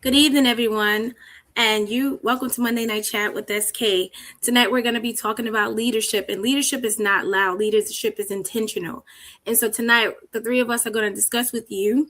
Good evening, everyone. And welcome to Monday Night Chat with SK. Tonight, we're going to be talking about leadership, and leadership is not loud, leadership is intentional. And so, tonight, the three of us are going to discuss with you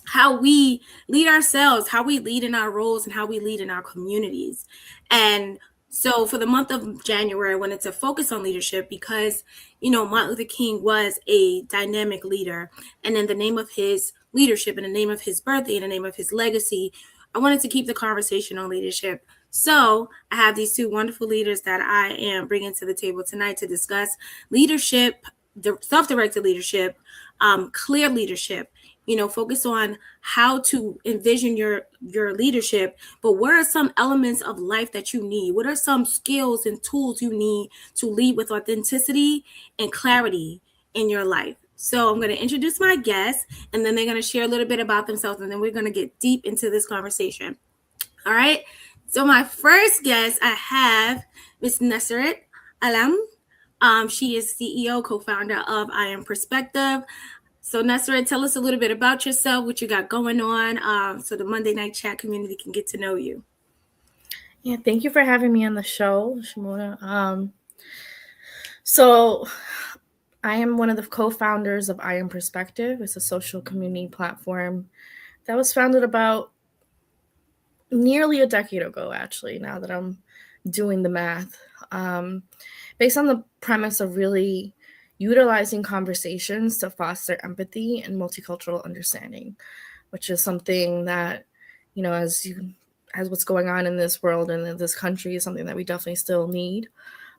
how we lead ourselves, how we lead in our roles, and how we lead in our communities. And so, for the month of January, I wanted to focus on leadership because, Martin Luther King was a dynamic leader. And in the name of his leadership, in the name of his birthday, in the name of his legacy, I wanted to keep the conversation on leadership. So, I have these two wonderful leaders that I am bringing to the table tonight to discuss leadership, self directed leadership, clear leadership, focus on how to envision your leadership, but what are some elements of life that you need? What are some skills and tools you need to lead with authenticity and clarity in your life? So I'm going to introduce my guests, and then they're going to share a little bit about themselves, and then we're going to get deep into this conversation. All right. So my first guest, I have Miss Nesseret Alam. She is CEO, co-founder of I Am Perspective. So Nesseret, tell us a little bit about yourself, what you got going on, so the Monday Night Chat community can get to know you. Yeah, thank you for having me on the show, Shimona. So I am one of the co-founders of I Am Perspective. It's a social community platform that was founded about nearly a decade ago, actually, now that I'm doing the math. Based on the premise of really utilizing conversations to foster empathy and multicultural understanding, which is something that, as what's going on in this world and in this country is something that we definitely still need.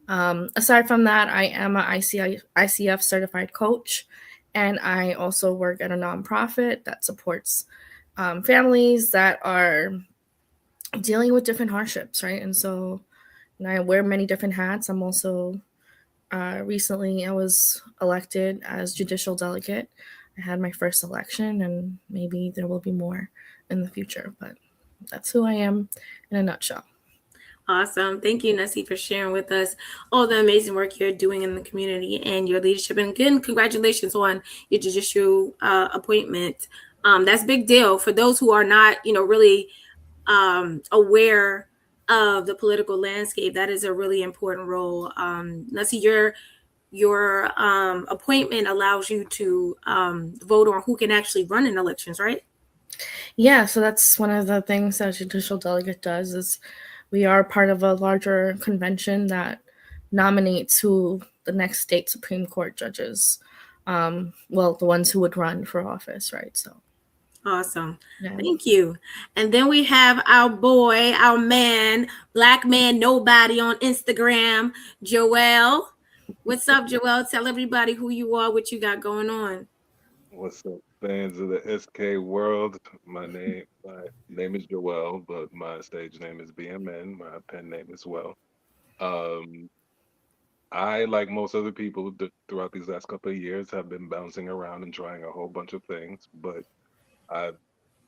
Aside from that, I am an ICF certified coach, and I also work at a nonprofit that supports families that are dealing with different hardships, right? And so I wear many different hats. I'm also recently I was elected as judicial delegate. I had my first election, and maybe there will be more in the future, but that's who I am in a nutshell. Awesome. Thank you, Nessie, for sharing with us all the amazing work you're doing in the community and your leadership. And again, congratulations on your judicial appointment. That's a big deal for those who are not, really aware of the political landscape. That is a really important role. Nessie, your appointment allows you to vote on who can actually run in elections, right? Yeah, so that's one of the things that a judicial delegate does is we are part of a larger convention that nominates who the next state Supreme Court judges. Well, the ones who would run for office, right? So, Awesome. yeah. Thank you. And then we have our boy, our man, Black Man Nobody on Instagram, Joel. What's up, Joel? Tell everybody who you are, what you got going on. What's up, fans of the SK world? My name is Joel, but my stage name is BMN. My pen name as well. Um, I, like most other people, throughout these last couple of years, have been bouncing around and trying a whole bunch of things. But I've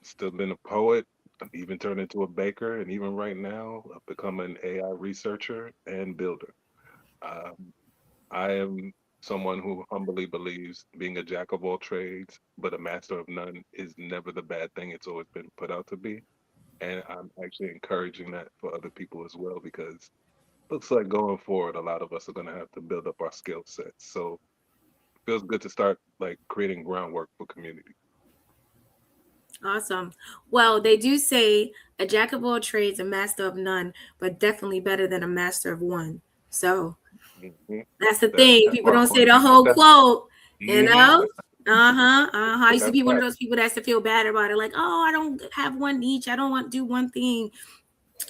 still been a poet. I've even turned into a baker, and even right now, I've become an AI researcher and builder. Um, I am someone who humbly believes being a jack of all trades, but a master of none is never the bad thing it's always been put out to be. And I'm actually encouraging that for other people as well, because looks like going forward, a lot of us are going to have to build up our skill sets. So it feels good to start like creating groundwork for community. Awesome. Well, they do say a jack of all trades, a master of none, but definitely better than a master of one. So Hmm. that's the That thing. that People part. don't say the I like whole that. quote, you Hmm. know? I used to That's be one of right. those people that has to feel bad about it. Like, oh, I don't have one niche. I don't want to do one thing.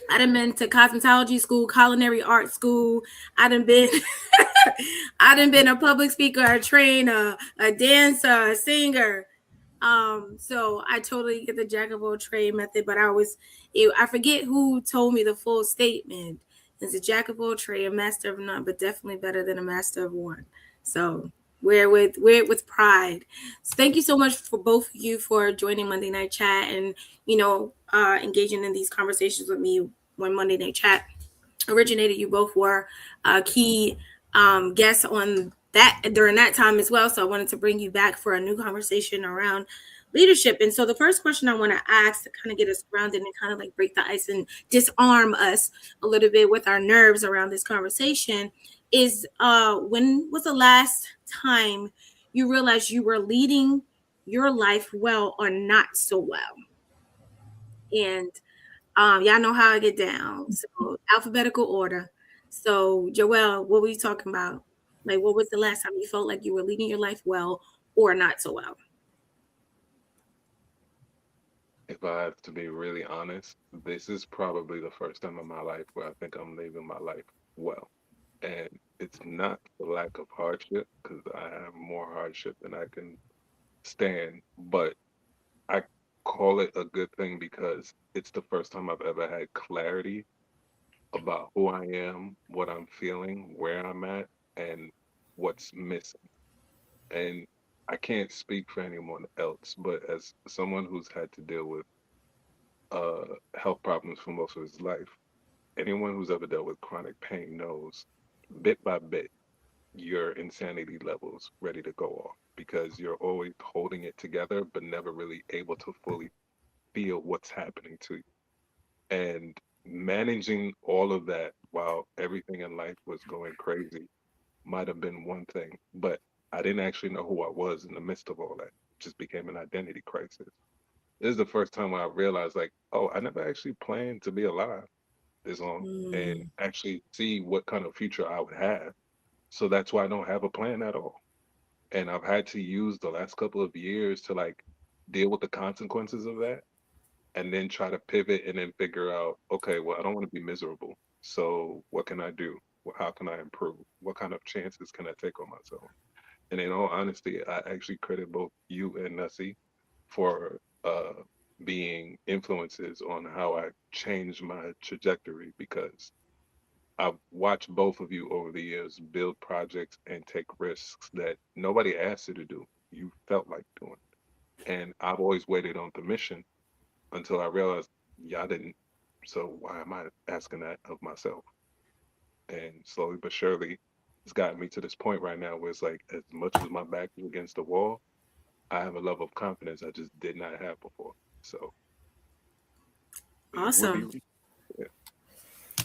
I done been to cosmetology school, culinary art school. I done been I done been a public speaker, a trainer, a dancer, a singer. So I totally get the jack of all trade method, but I forget who told me the full statement. It's a jack of all trade, a master of none, but definitely better than a master of one. So wear it with pride. So thank you so much for both of you for joining Monday Night Chat and engaging in these conversations with me when Monday Night Chat originated. You both were key guests on that during that time as well. So I wanted to bring you back for a new conversation around leadership. And so the first question I want to ask to kind of get us grounded and kind of like break the ice and disarm us a little bit with our nerves around this conversation is when was the last time you realized you were leading your life well or not so well? And y'all know how I get down. So alphabetical order. So Joelle, what were you talking about? Like, what was the last time you felt like you were leading your life well or not so well? If I have to be really honest, this is probably the first time in my life where I think I'm living my life well. And it's not the lack of hardship, because I have more hardship than I can stand, but I call it a good thing because it's the first time I've ever had clarity about who I am, what I'm feeling, where I'm at, and what's missing. And I can't speak for anyone else, but as someone who's had to deal with uh, health problems for most of his life, anyone who's ever dealt with chronic pain knows bit by bit your insanity levels ready to go off because you're always holding it together, but never really able to fully feel what's happening to you. And managing all of that while everything in life was going crazy might have been one thing, but I didn't actually know who I was in the midst of all that. It just became an identity crisis. This is the first time where I realized, like, oh, I never actually planned to be alive this long and Mm, actually see what kind of future I would have. So that's why I don't have a plan at all. And I've had to use the last couple of years to like deal with the consequences of that and then try to pivot and then figure out, okay, well, I don't want to be miserable. So what can I do? How can I improve? What kind of chances can I take on myself? And in all honesty, I actually credit both you and Nussie for being influences on how I changed my trajectory because I've watched both of you over the years build projects and take risks that nobody asked you to do. You felt like doing. And I've always waited on permission until I realized y'all didn't. So why am I asking that of myself? And slowly but surely, it's gotten me to this point right now where it's like, as much as my back is against the wall, I have a level of confidence I just did not have before. So it would be, awesome.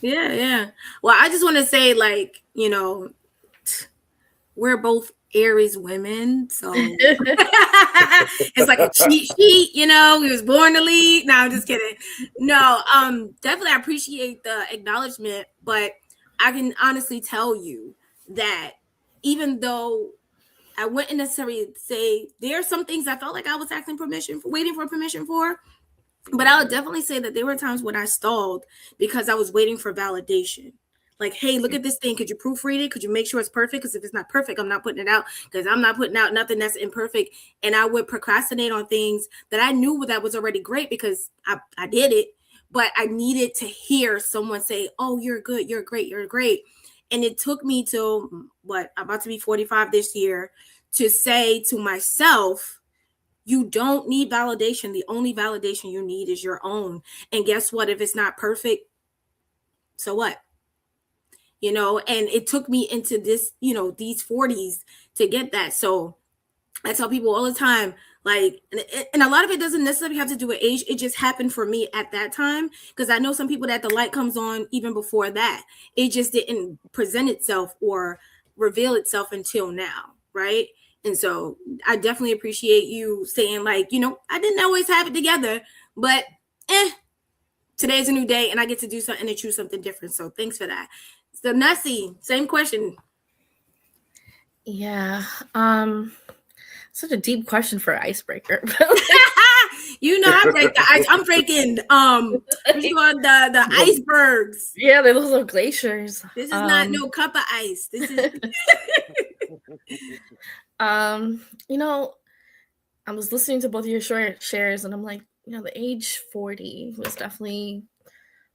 Yeah, yeah. Well, I just want to say, like, we're both Aries women, so it's like a cheat sheet, we was born to lead. No, I'm just kidding. No, definitely I appreciate the acknowledgement, but I can honestly tell you that even though I wouldn't necessarily say there are some things I felt like I was asking permission for, waiting for permission for, but I would definitely say that there were times when I stalled because I was waiting for validation. Like, hey, look at this thing. Could you proofread it? Could you make sure it's perfect? Because if it's not perfect, I'm not putting it out because I'm not putting out nothing that's imperfect. And I would procrastinate on things that I knew that was already great because I did it, but I needed to hear someone say, oh, you're good, you're great, you're great. And it took me to what, I'm about to be 45 this year, to say to myself, you don't need validation. The only validation you need is your own. And guess what? If it's not perfect, so what? And it took me into this, these 40s to get that. So I tell people all the time, like, and a lot of it doesn't necessarily have to do with age. It just happened for me at that time because I know some people that the light comes on even before that. It just didn't present itself or reveal itself until now, right? And so I definitely appreciate you saying, like, I didn't always have it together, but today's a new day and I get to do something and choose something different. So thanks for that. So Nussie, same question. Yeah. Such a deep question for an icebreaker. I break the ice. I'm breaking what's called the icebergs. Yeah, they look like glaciers. This is not no cup of ice. This is You know, I was listening to both of your short shares and I'm like, the age 40 was definitely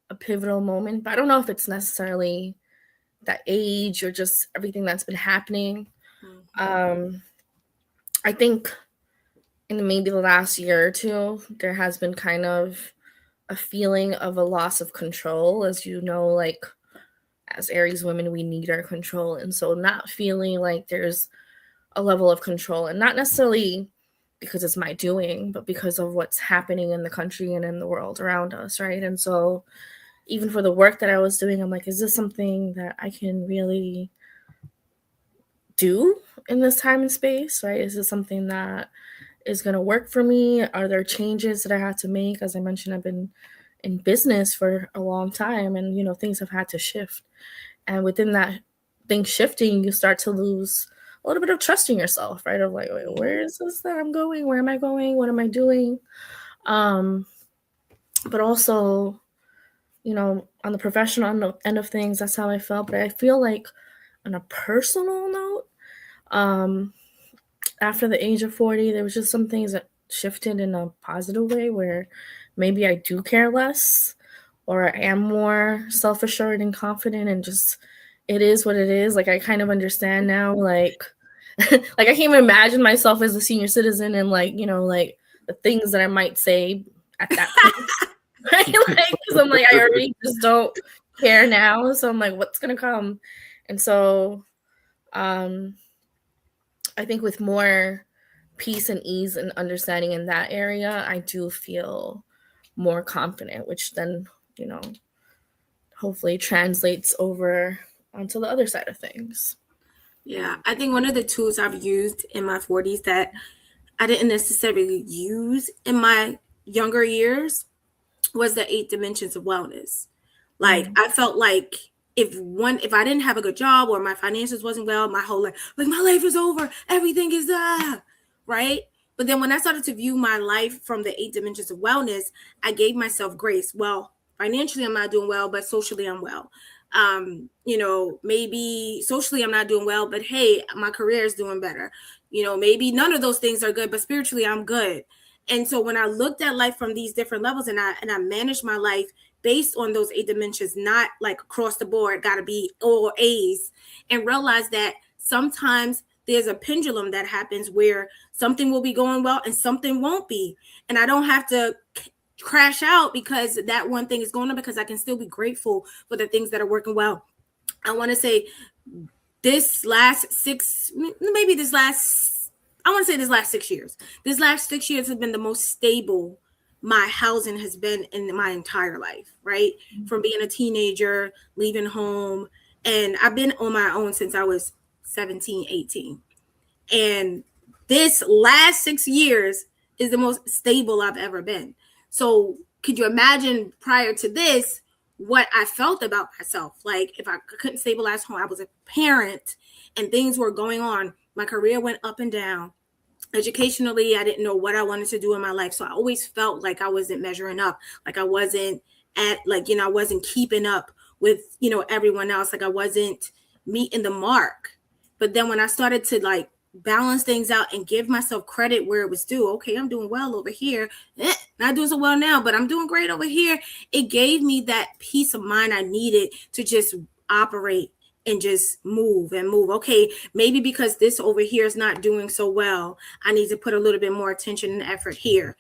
a pivotal moment, but I don't know if it's necessarily that age or just everything that's been happening. I think in maybe the last year or two, there has been kind of a feeling of a loss of control. As you know, like as Aries women, we need our control. And so not feeling like there's a level of control and not necessarily because it's my doing, but because of what's happening in the country and in the world around us, right? And so even for the work that I was doing, I'm like, is this something that I can really do in this time and space, right? Is this something that is going to work for me? Are there changes that I had to make? As I mentioned, I've been in business for a long time, and things have had to shift. And within that thing shifting, you start to lose a little bit of trust in yourself, right? Of like, wait, where is this that I'm going? Where am I going? What am I doing? Um, but also, on the professional end of things, that's how I felt. But I feel like on a personal note, um, after the age of 40, there was just some things that shifted in a positive way where maybe I do care less, or I am more self-assured and confident, and just it is what it is. Like, I kind of understand now, like like I can't even imagine myself as a senior citizen, and like, like the things that I might say at that point. Right? Like, because I'm like, I already just don't care now. So I'm like, what's gonna come? And so um I think with more peace and ease and understanding in that area, I do feel more confident, which then, you know, hopefully translates over onto the other side of things. Yeah, I think one of the tools I've used in my 40s that I didn't necessarily use in my younger years was the 8 dimensions of wellness. Like, Mm. I felt like if I didn't have a good job or my finances wasn't well, my whole life, like, my life is over, everything is right. But then when I started to view my life from the 8 dimensions of wellness, I gave myself grace. Well, financially I'm not doing well, but socially I'm well. Maybe socially I'm not doing well, but hey, my career is doing better. Maybe none of those things are good, but spiritually I'm good. And so when I looked at life from these different levels, and I managed my life based on those 8 dimensions, not like across the board, got to be all A's, and realized that sometimes there's a pendulum that happens where something will be going well and something won't be. And I don't have to crash out because that one thing is going on, because I can still be grateful for the things that are working well. I want to say this last six, maybe this last, I want to say this last 6 years. This last 6 years has been the most stable my housing has been in my entire life, right? From being a teenager, leaving home. And I've been on my own since I was 17, 18. And this last 6 years is the most stable I've ever been. So could you imagine prior to this what I felt about myself? Like, if I couldn't stabilize home, I was a parent and things were going on. My career went up and down. Educationally, I didn't know what I wanted to do in my life. So I always felt like I wasn't measuring up, like I wasn't I wasn't keeping up with, everyone else, like I wasn't meeting the mark. But then when I started to like balance things out and give myself credit where it was due, okay, I'm doing well over here. Not doing so well now, but I'm doing great over here. It gave me that peace of mind I needed to just operate and just move and move. Okay, maybe because this over here is not doing so well, I need to put a little bit more attention and effort here.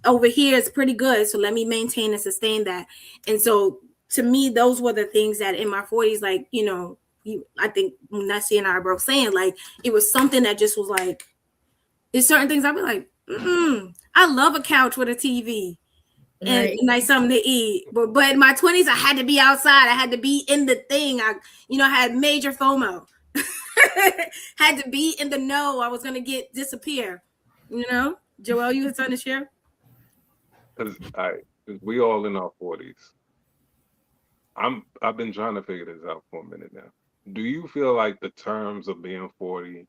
Over here is pretty good, so let me maintain and sustain that. And so to me, those were the things that in my 40s, like, I think Nessie and I are both saying, like, it was something that just was like, there's certain things I'd be like, I love a couch with a TV and Right. nice something to eat. But in my 20s, I had to be outside. I had to be in the thing. I had major FOMO. Had to be in the know. I was gonna disappear. Joelle, you had something to share? Because we all in our 40s. I've been trying to figure this out for a minute now. Do you feel like the terms of being 40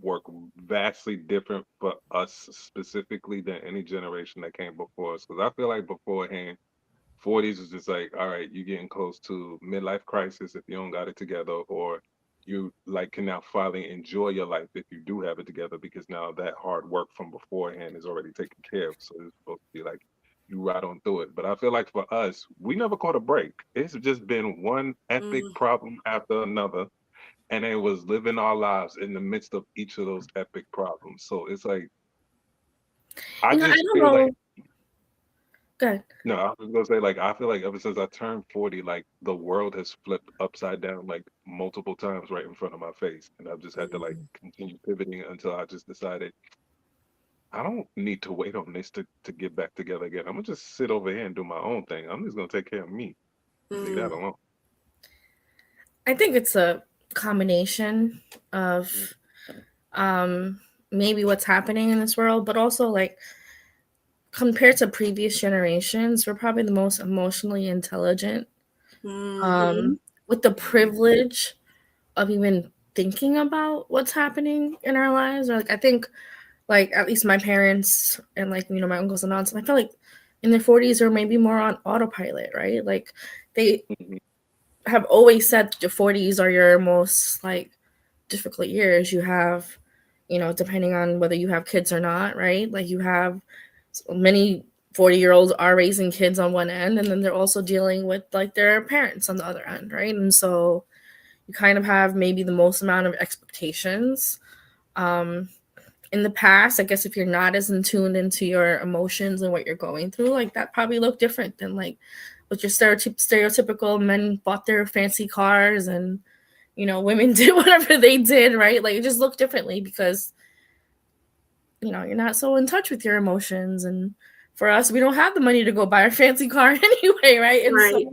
work vastly different for us specifically than any generation that came before us? Because I feel like beforehand, 40s is just like, all right, you're getting close to midlife crisis if you don't got it together, or you like can now finally enjoy your life if you do have it together, because now that hard work from beforehand is already taken care of. So it's supposed to be like you ride on through it. But I feel like for us, we never caught a break. It's just been one epic Mm. problem after another, and it was living our lives in the midst of each of those epic problems. So it's like I I just don't feel like know. Good. no, I was gonna say like I feel like ever since I turned 40, like the world has flipped upside down like multiple times right in front of my face, and I've just had to like continue pivoting until I just decided I don't need to wait on this to get back together again. I'm gonna just sit over here and do my own thing. I'm just gonna take care of me. Leave that Mm, alone. I think it's a combination of Mm, um, maybe what's happening in this world, but also like compared to previous generations, we're probably the most emotionally intelligent, mm-hmm. um, with the mhm, privilege of even thinking about what's happening in our lives. Or like I think like at least my parents and like my uncles and aunts, I feel like in their 40s or maybe more on autopilot, right? Like they mhm, have always said your 40s are your most like difficult years. You have, depending on whether you have kids or not, right? Like you have many 40-year-olds are raising kids on one end, and then they're also dealing with like their parents on the other end, right? And so you kind of have maybe the most amount of expectations. Um, in the past, I guess if you're not as in tuned into your emotions and what you're going through, like that probably looked different than like what your stereotypical men bought their fancy cars and women did whatever they did, right? Like it just looked differently because you're not so in touch with your emotions. And for us, we don't have the money to go buy a fancy car anyway, right? And so Right.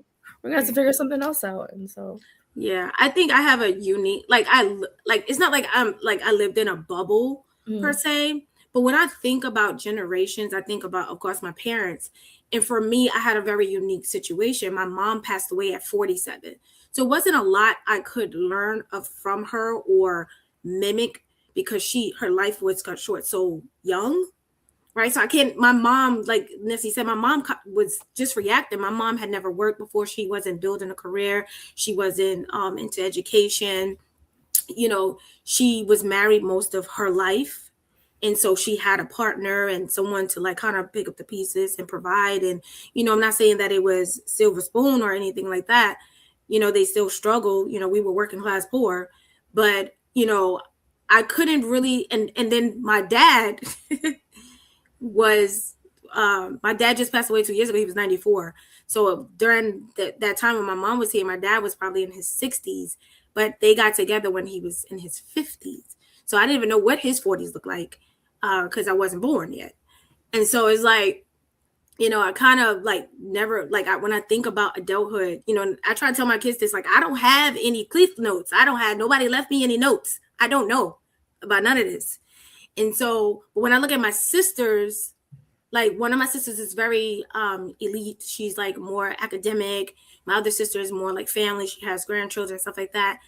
we're gonna have to figure something else out. And so Yeah, I think I have a unique like it's not like I'm like I lived in a bubble per mm, se, but when I think about generations, I think about of course my parents. And for me, I had a very unique situation. My mom passed away at 47. So it wasn't a lot I could learn of from her or mimic because her life was cut short so young, right? So I can't. My mom, like Nessie said, my mom was just reacting. My mom had never worked before. She wasn't building a career. She wasn't into education. You know, she was married most of her life, and so she had a partner and someone to like kind of pick up the pieces and provide. And I'm not saying that it was silver spoon or anything like that. They still struggle. We were working class poor, but I couldn't really. And then my dad. was my dad just passed away 2 years ago. He was 94. So during that time when my mom was here, my dad was probably in his 60s, but they got together when he was in his 50s. So I didn't even know what his 40s looked like because I wasn't born yet. And so it's like, I kind of like never like when I think about adulthood, I try to tell my kids this like I don't have any cliff notes. I don't have nobody left me any notes. I don't know about none of this. And so when I look at my sisters, like one of my sisters is very elite. She's like more academic. My other sister is more like family. She has grandchildren, stuff like that.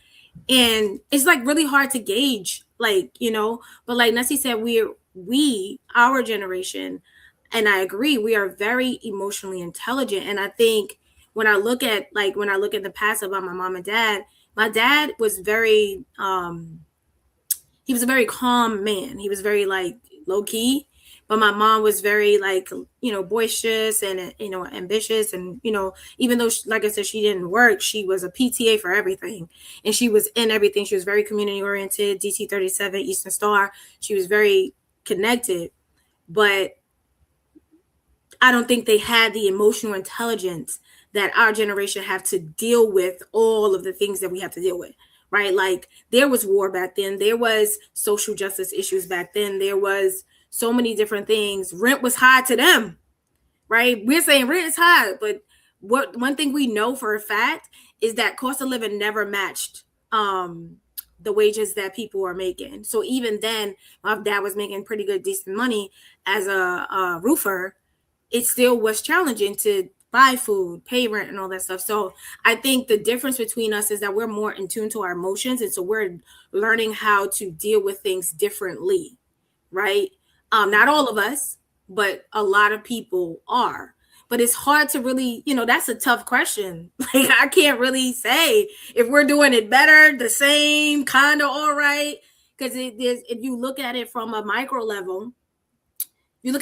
And it's like really hard to gauge, like, but like Nessie said, our generation, and I agree, we are very emotionally intelligent. And I think when I look at the past about my mom and dad, my dad was very he was a very calm man. He was very like low key, but my mom was very like boisterous and ambitious. And even though like I said, she didn't work, she was a PTA for everything, and she was in everything. She was very community oriented. DT 37 Eastern Star. She was very connected, but I don't think they had the emotional intelligence that our generation have to deal with all of the things that we have to deal with, right? Like there was war back then, there was social justice issues back then, there was so many different things. Rent was high to them, right? We're saying rent is high, but one thing we know for a fact is that cost of living never matched the wages that people are making. So even then, my dad was making pretty good, decent money as a roofer. It still was challenging to buy food, pay rent, and all that stuff. So I think the difference between us is that we're more in tune to our emotions. And so we're learning how to deal with things differently, right? Not all of us, but a lot of people are. But it's hard to really, that's a tough question. Like I can't really say if we're doing it better, the same, kind of all right. Because if you look at it from a micro level, and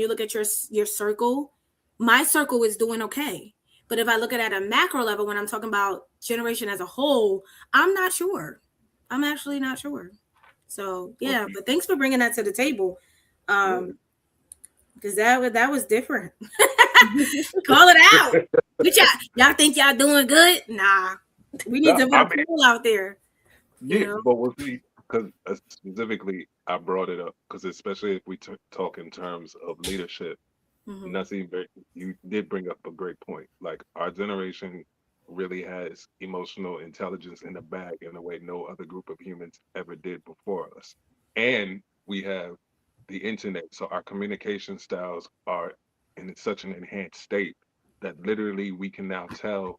you look at your circle, my circle is doing okay. But if I look at a macro level, when I'm talking about generation as a whole, I'm not sure. I'm actually not sure. So yeah, okay. but thanks for bringing that to the table, Yeah. because that was different. Call it out. What y'all think y'all doing good? Nah, we need No, to put I a mean, pool out there. You yeah, know. but we'll see. because specifically I brought it up because especially if we talk in terms of leadership, Mm-hmm. nothing very, you did bring up a great point. Like our generation really has emotional intelligence in the bag in a way no other group of humans ever did before us. And we have the internet. So our communication styles are in such an enhanced state that literally we can now tell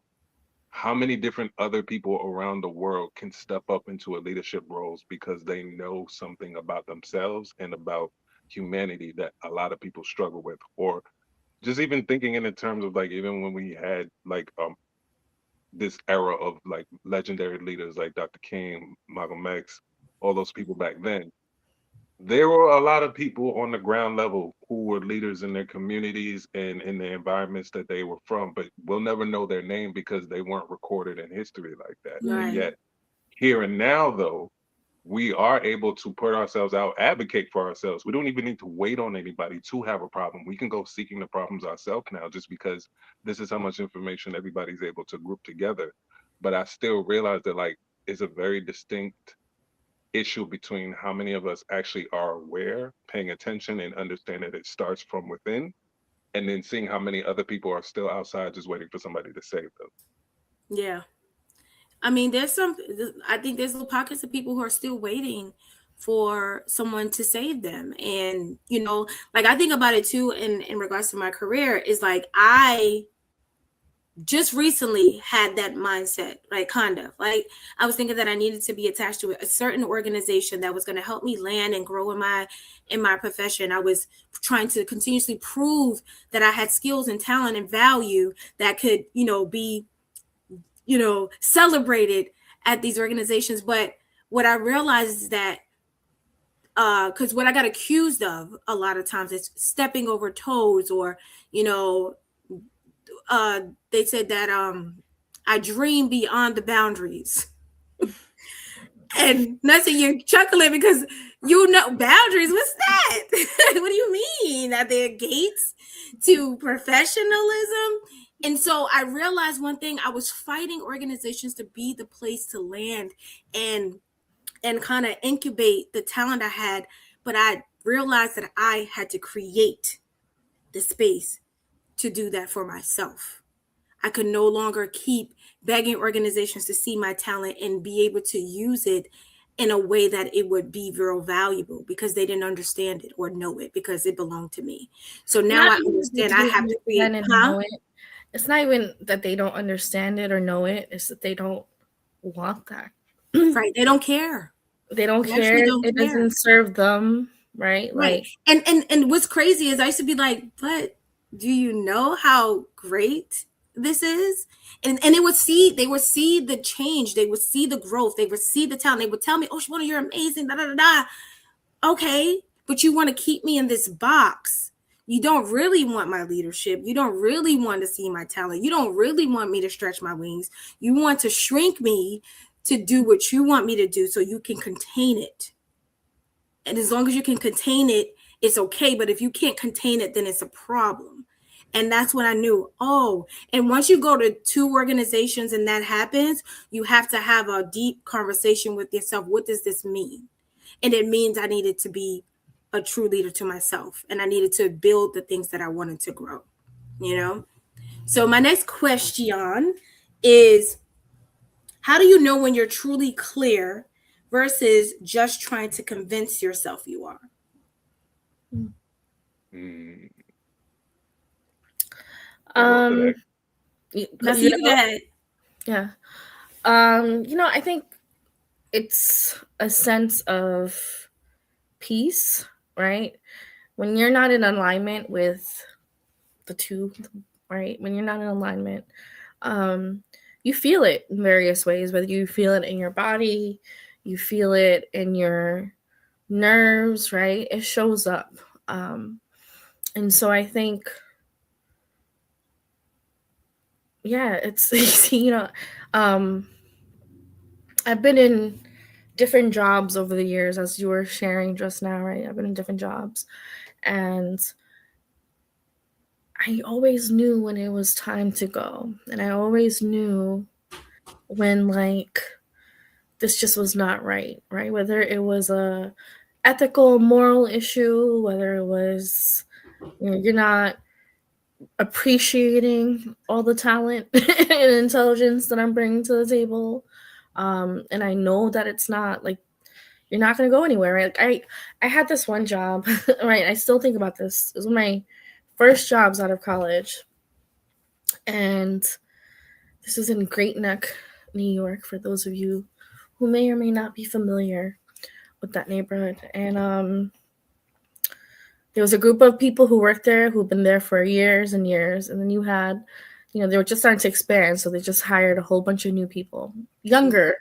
how many different other people around the world can step up into a leadership roles because they know something about themselves and about humanity that a lot of people struggle with, or just even thinking in the terms of like even when we had like this era of like legendary leaders like Dr. King, Malcolm X, all those people back then, there were a lot of people on the ground level who were leaders in their communities and in the environments that they were from, but we'll never know their name because they weren't recorded in history like that. And Right. yet, here and now, though, we are able to put ourselves out, advocate for ourselves. We don't even need to wait on anybody to have a problem. We can go seeking the problems ourselves now just because this is how much information everybody's able to group together. But I still realize that, like, it's a very distinct issue between how many of us actually are aware, paying attention, and understand that it starts from within, and then seeing how many other people are still outside just waiting for somebody to save them. Yeah. I mean, I think there's little pockets of people who are still waiting for someone to save them. And, like I think about it too in regards to my career is like I just recently had that mindset, like kind of like I was thinking that I needed to be attached to a certain organization that was going to help me land and grow in my profession. I was trying to continuously prove that I had skills and talent and value that could, be, celebrated at these organizations. But what I realized is that because what I got accused of a lot of times is stepping over toes, or you know uh they said that I dream beyond the boundaries. And Nancy, you're chuckling because boundaries. What's that? What do you mean? Are there gates to professionalism? And so I realized one thing: I was fighting organizations to be the place to land and kind of incubate the talent I had, but I realized that I had to create the space to do that for myself. I could no longer keep begging organizations to see my talent and be able to use it in a way that it would be real valuable because they didn't understand it or know it because it belonged to me. So now Not I even that understand they I don't have to create, understand and know it. It's not even that they don't understand it or know it. It's that they don't want that. right? They don't care. They don't They care. actually don't It care. doesn't serve them, right? Right. Like, And what's crazy is I used to be like, but do you know how great this is? And they would see the change, they would see the growth, they would see the talent, they would tell me, oh, Shimona, you're amazing, da da da da. Okay, but you want to keep me in this box. You don't really want my leadership. You don't really want to see my talent. You don't really want me to stretch my wings. You want to shrink me to do what you want me to do so you can contain it. And as long as you can contain it, it's okay. But if you can't contain it, then it's a problem. And that's when I knew, oh, and once you go to two organizations and that happens, you have to have a deep conversation with yourself. What does this mean? And it means I needed to be a true leader to myself, and I needed to build the things that I wanted to grow, you know? So my next question is, how do you know when you're truly clear versus just trying to convince yourself you are? Mm, I'll go after um, that. Now, you see, you know, got yeah. I think it's a sense of peace, right? When you're not in alignment with the two, right? When you're not in alignment, um, you feel it in various ways, whether you feel it in your body, you feel it in your nerves, right? It shows up. And so I think, yeah, it's, um, I've been in different jobs over the years, as you were sharing just now, right? I've been in different jobs. And I always knew when it was time to go. And I always knew when, like, this just was not right, right? Whether it was a ethical, moral issue, whether it was, you're not appreciating all the talent and intelligence that I'm bringing to the table. And I know that it's not like you're not going to go anywhere, right? Like I had this one job, right? I still think about this. It was one of my first jobs out of college, and this is in Great Neck, New York. For those of you who may or may not be familiar with that neighborhood, and there was a group of people who worked there who've been there for years and years, and then you had, they were just starting to expand, so they just hired a whole bunch of new people, younger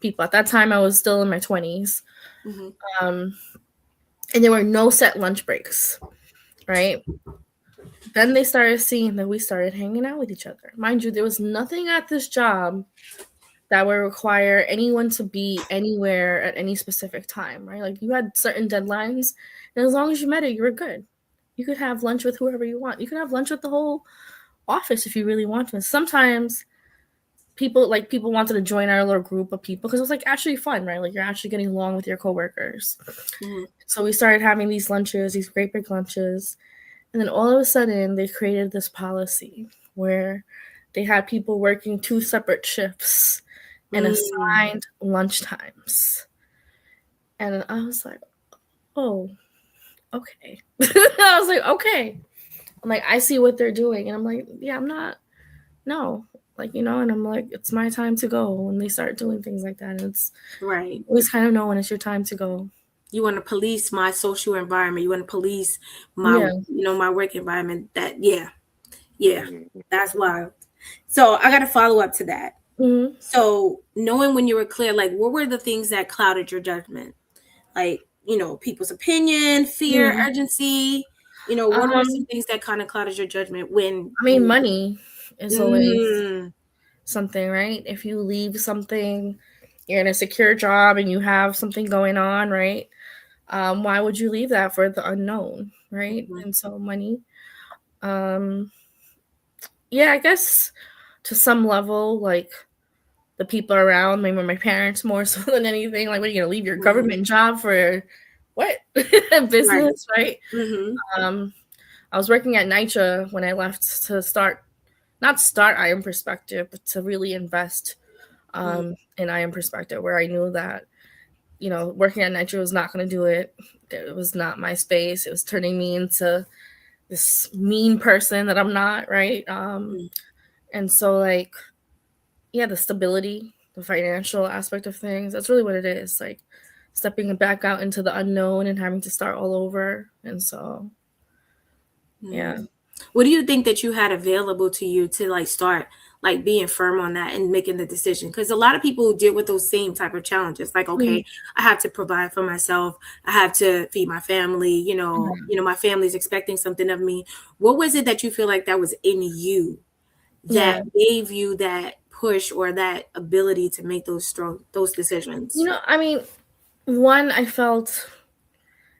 people. At that time, I was still in my 20s, and there were no set lunch breaks, right? Then they started seeing that we started hanging out with each other. Mind you, there was nothing at this job that would require anyone to be anywhere at any specific time, right? Like you had certain deadlines, and as long as you met it, you were good. You could have lunch with whoever you want. You could have lunch with the whole office if you really want to. Sometimes people wanted to join our little group of people because it was like actually fun, right? Like you're actually getting along with your coworkers. So we started having these lunches, these great big lunches. And then all of a sudden, they created this policy where they had people working 2 separate shifts and assigned lunch times. And I was like, oh, okay. I was like, okay. I'm like, I see what they're doing. And I'm like, yeah, I'm not, no. Like, and I'm like, it's my time to go when they start doing things like that. And it's right. always kind of know when it's your time to go. You want to police my social environment. You want to police my, my work environment. That, yeah, that's wild. So I got to follow up to that. Mm-hmm. So knowing when you were clear, like what were the things that clouded your judgment? Like, people's opinion, fear, urgency, what are some things that kind of clouded your judgment when? I mean, money is always something, right? If you leave something, you're in a secure job and you have something going on, right? Why would you leave that for the unknown, right? And so money. Yeah, I guess to some level, like the people around, maybe my parents more so than anything. Like, what are you gonna leave your government job for? What business, right? I was working at NYCHA when I left to not start I Am Perspective, but to really invest in I Am Perspective, where I knew that working at NYCHA was not going to do it. It was not my space. It was turning me into this mean person that I'm not, right? And so, like, yeah, the stability, the financial aspect of things, that's really what it is. Like, stepping back out into the unknown and having to start all over. And so, yeah. What do you think that you had available to you to like start like being firm on that and making the decision? Because a lot of people deal with those same type of challenges. Like, okay, I have to provide for myself. I have to feed my family. My family's expecting something of me. What was it that you feel like that was in you that gave you that push or that ability to make those decisions? I mean, one, I felt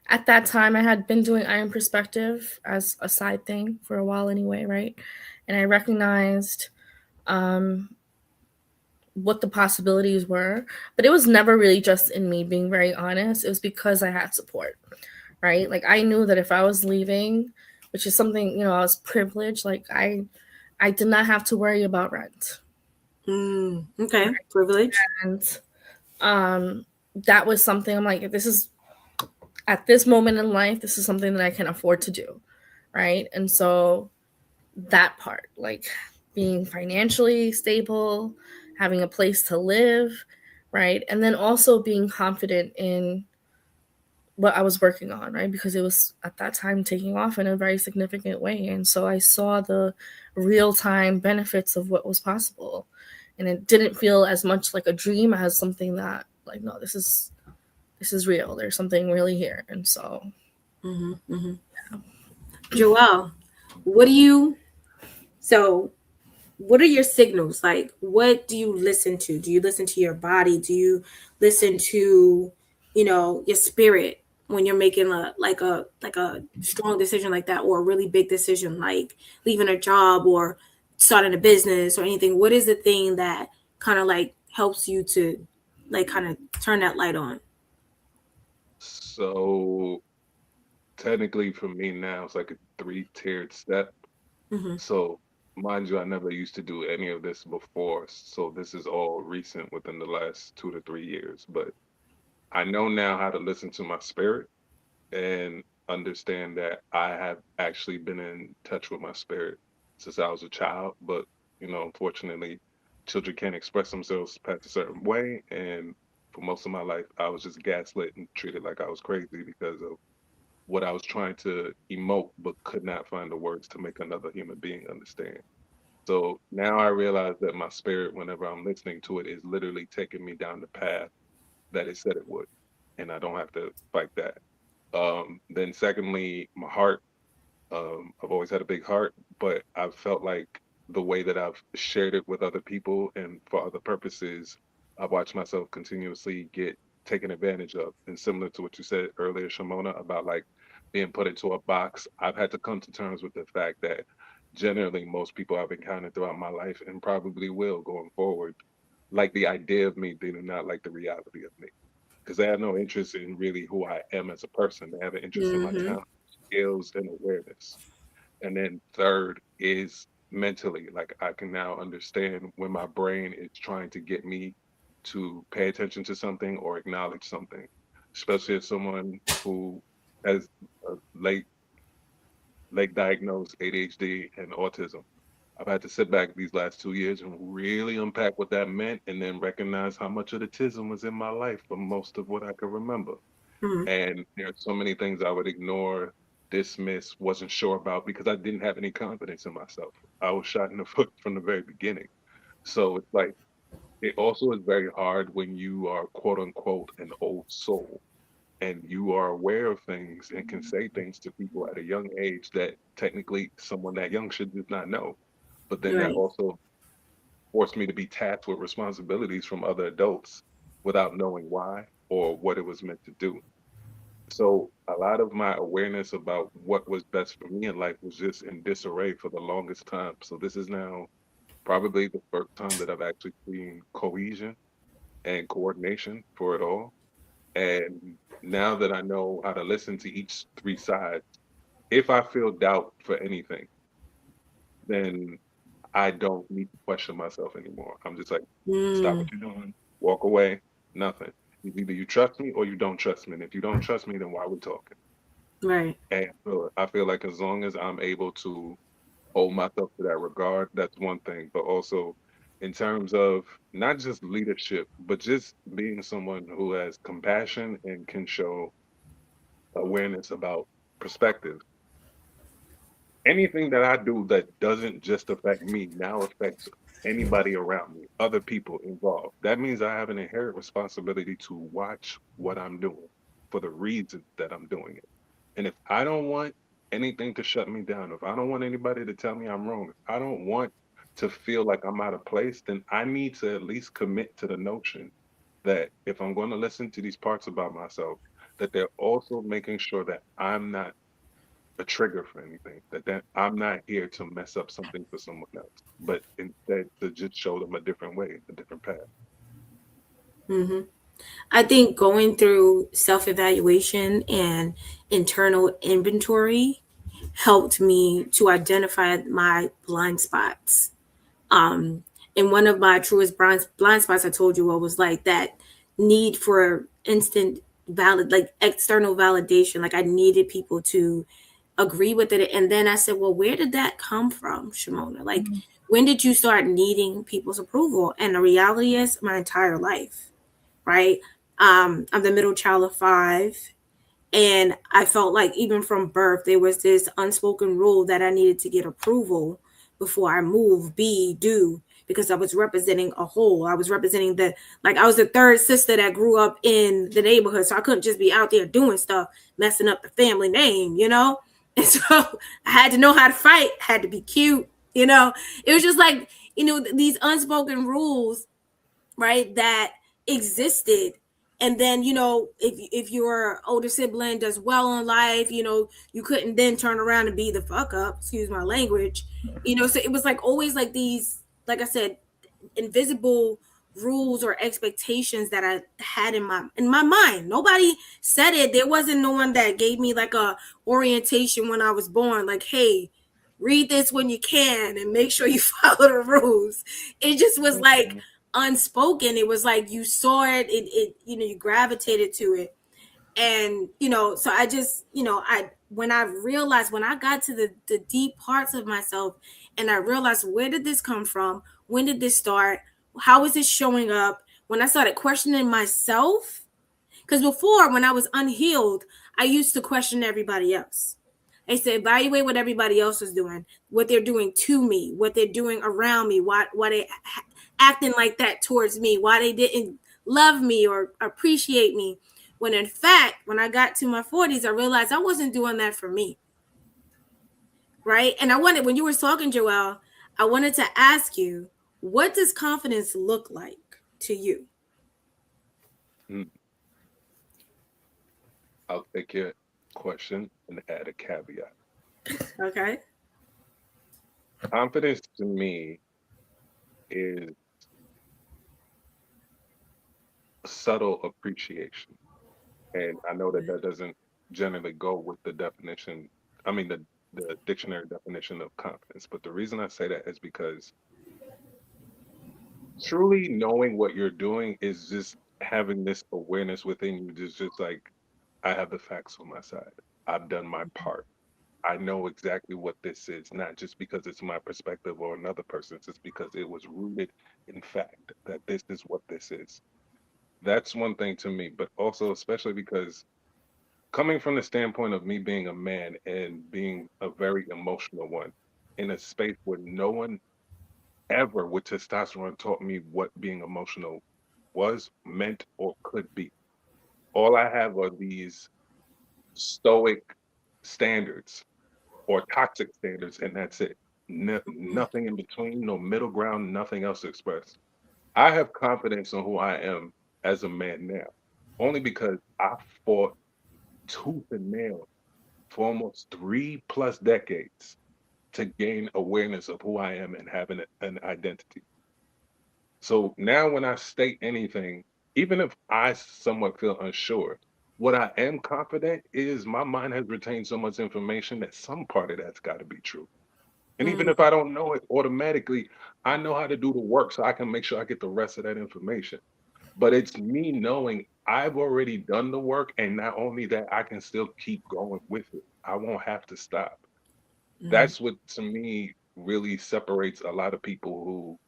at that time I had been doing I Am Perspective as a side thing for a while anyway, right? And I recognized what the possibilities were, but it was never really just in me, being very honest. It was because I had support, right? Like I knew that if I was leaving, which is something, I was privileged, like I did not have to worry about rent. Okay, right? Privilege. And that was something I'm like, this is at this moment in life, this is something that I can afford to do, right? And so that part, like being financially stable, having a place to live, right? And then also being confident in what I was working on, right? Because it was at that time taking off in a very significant way. And so I saw the real-time benefits of what was possible. And it didn't feel as much like a dream as something that, like, no, this is real. There's something really here. And so, yeah. Joelle, what are your signals? Like, what do you listen to? Do you listen to your body? Do you listen to, your spirit when you're making a strong decision like that, or a really big decision like leaving a job or starting a business or anything? What is the thing that kind of like helps you to like kind of turn that light on? So technically for me now, it's like a three-tiered step. Mm-hmm. So mind you, I never used to do any of this before. So this is all recent within the last 2 to 3 years. But I know now how to listen to my spirit and understand that I have actually been in touch with my spirit since I was a child. But, unfortunately, children can't express themselves past a certain way. And for most of my life, I was just gaslit and treated like I was crazy because of what I was trying to emote, but could not find the words to make another human being understand. So now I realize that my spirit, whenever I'm listening to it, is literally taking me down the path that it said it would. And I don't have to fight that. Then secondly, my heart. I've always had a big heart, but I've felt like the way that I've shared it with other people and for other purposes, I've watched myself continuously get taken advantage of. And similar to what you said earlier, Shimona, about like being put into a box, I've had to come to terms with the fact that generally most people I've encountered throughout my life and probably will going forward, like the idea of me, they do not like the reality of me because they have no interest in really who I am as a person. They have an interest in my Mm-hmm. talent, skills, and awareness. And then third is mentally, like I can now understand when my brain is trying to get me to pay attention to something or acknowledge something, especially as someone who has a late diagnosed ADHD and autism. I've had to sit back these last 2 years and really unpack what that meant and then recognize how much of the tism was in my life for most of what I could remember. Mm-hmm. And there are so many things I would ignore, dismiss, wasn't sure about because I didn't have any confidence in myself. I was shot in the foot from the very beginning. So it's like, it also is very hard when you are quote unquote an old soul and you are aware of things and can say things to people at a young age that technically someone that young should just not know. But then that Right. also forced me to be tasked with responsibilities from other adults without knowing why or what it was meant to do. So a lot of my awareness about what was best for me in life was just in disarray for the longest time. So this is now probably the first time that I've actually seen cohesion and coordination for it all. And now that I know how to listen to each three sides, if I feel doubt for anything, then I don't need to question myself anymore. I'm just like, stop Mm. what you're doing, walk away, nothing. Either you trust me or you don't trust me. And if you don't trust me, then why are we talking? Right. And so I feel like as long as I'm able to hold myself to that regard, that's one thing. But also in terms of not just leadership, but just being someone who has compassion and can show awareness about perspective. Anything that I do that doesn't just affect me now affects anybody around me, other people involved. That means I have an inherent responsibility to watch what I'm doing for the reason that I'm doing it. And if I don't want anything to shut me down, if I don't want anybody to tell me I'm wrong, if I don't want to feel like I'm out of place, then I need to at least commit to the notion that if I'm going to listen to these parts about myself, that they're also making sure that I'm not a trigger for anything, that I'm not here to mess up something for someone else, but instead to just show them a different way, a different path. Mm-hmm. I think going through self evaluation and internal inventory helped me to identify my blind spots. Um, and one of my truest blind spots I told you what was like that need for instant like external validation. Like I needed people to agree with it. And then I said, well, where did that come from, Shimona? Like, Mm-hmm. when did you start needing people's approval? And the reality is my entire life, right? I'm the middle child of five. And I felt like even from birth, there was this unspoken rule that I needed to get approval before I move, be, do, because I was representing a whole. I was representing like I was the third sister that grew up in the neighborhood. So I couldn't just be out there doing stuff, messing up the family name, you know? And so I had to know how to fight, had to be cute, you know? It was just like, these unspoken rules, right, that existed. And then if your older sibling does well in life, you couldn't then turn around and be the fuck up, excuse my language. So it was like always like these, like I said, invisible rules or expectations that I had in my mind. Nobody said it. There wasn't no one that gave me like a orientation when I was born, like, hey, read this when you can and make sure you follow the rules. It just was like Mhm. unspoken. It was like you saw it, you gravitated to it. And so I just I when I realized, when I got to the deep parts of myself, and I realized, where did this come from, when did this start, how is it showing up, when I started questioning myself. Because before, when I was unhealed, I used to question everybody else. I used to evaluate what everybody else was doing, what they're doing to me, what they're doing around me, why they acting like that towards me, why they didn't love me or appreciate me. When in fact, when I got to my 40s, I realized I wasn't doing that for me. Right. And I wanted, when you were talking, Joelle, I wanted to ask you, what does confidence look like to you? Mm. I'll take your question and add a caveat. Okay. Confidence to me is subtle appreciation. And I know that that doesn't generally go with the definition, I mean, the dictionary definition of confidence. But the reason I say that is because truly knowing what you're doing is just having this awareness within you, just like, I have the facts on my side. I've done my part. I know exactly what this is, not just because it's my perspective or another person's, it's because it was rooted in fact that this is what this is. That's one thing to me, but also especially because coming from the standpoint of me being a man and being a very emotional one in a space where no one ever with testosterone taught me what being emotional was, meant, or could be. All I have are these stoic standards or toxic standards, and that's it. Nothing in between, no middle ground, nothing else expressed. I have confidence in who I am as a man now, only because I fought tooth and nail for almost 3+ decades to gain awareness of who I am and having an identity. So now when I state anything, even if I somewhat feel unsure, what I am confident is my mind has retained so much information that some part of that's got to be true. And even Mm, if I don't know it automatically, I know how to do the work so I can make sure I get the rest of that information. But it's me knowing I've already done the work, and not only that, I can still keep going with it. I won't have to stop. mm, That's what to me really separates a lot of people who,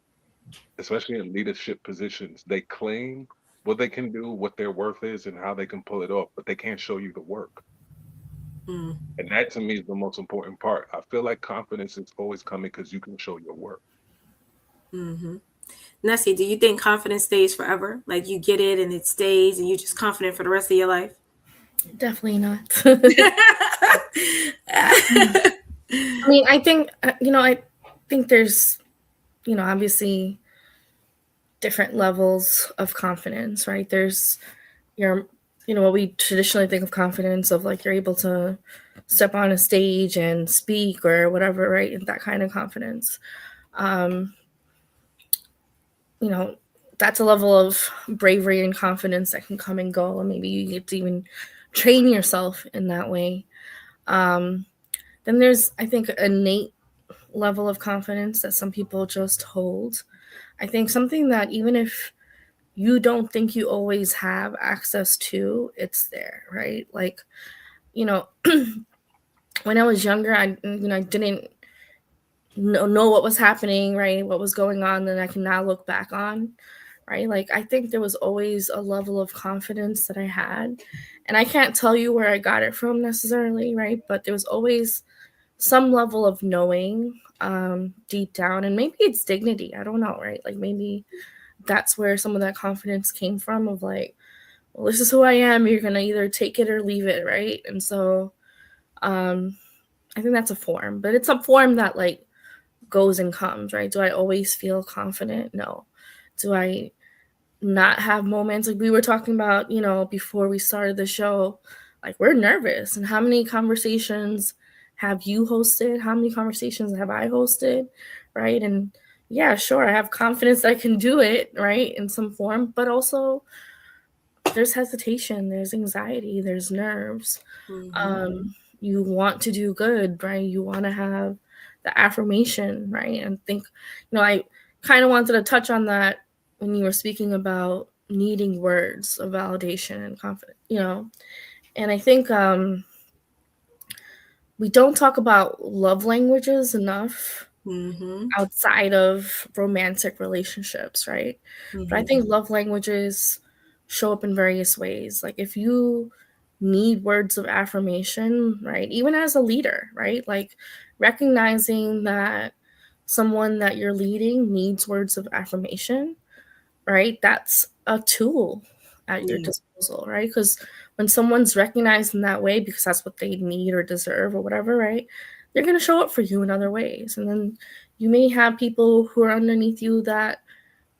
especially in leadership positions, they claim what they can do, what their worth is, and how they can pull it off, but they can't show you the work. mm, And that to me is the most important part. I feel like confidence is always coming because you can show your work. mm-hmm. Nessie, do you think confidence stays forever? Like you get it and it stays and you're just confident for the rest of your life? Definitely not. I mean, I think I think there's obviously different levels of confidence, right? There's your what we traditionally think of confidence of, like, you're able to step on a stage and speak or whatever, right? And that kind of confidence. Um, you know, that's a level of bravery and confidence that can come and go, and maybe you get to even train yourself in that way. Um, then there's, I think, an innate level of confidence that some people just hold. I think something that even if you don't think you always have access to, it's there, right? Like, you know, when I was younger, I didn't know what was happening, right? What was going on, that I can now look back on, right? Like, I think there was always a level of confidence that I had, and I can't tell you where I got it from necessarily, right? But there was always some level of knowing deep down, and maybe it's dignity. I don't know, right? Like, maybe that's where some of that confidence came from, of like, well, this is who I am. You're gonna either take it or leave it, right? And so um I think that's a form, but it's a form that, like, goes and comes, right? Do I always feel confident? No. Do I not have moments like we were talking about, before we started the show? Like, we're nervous. And how many conversations have you hosted? How many conversations have I hosted? Right? And yeah, sure, I have confidence that I can do it, right, in some form, but also there's hesitation, there's anxiety, there's nerves. Mm-hmm. You want to do good, right? You want to have the affirmation, right? And think, I kind of wanted to touch on that when you were speaking about needing words of validation and confidence. And I think we don't talk about love languages enough Mm-hmm. outside of romantic relationships, right? But I Mm-hmm. think love languages show up in various ways. Like if you need words of affirmation, right? Even as a leader, right? Like recognizing that someone that you're leading needs words of affirmation, right? That's a tool at your Yeah. disposal, right? Because when someone's recognized in that way because that's what they need or deserve or whatever, right? They're going to show up for you in other ways. And then you may have people who are underneath you that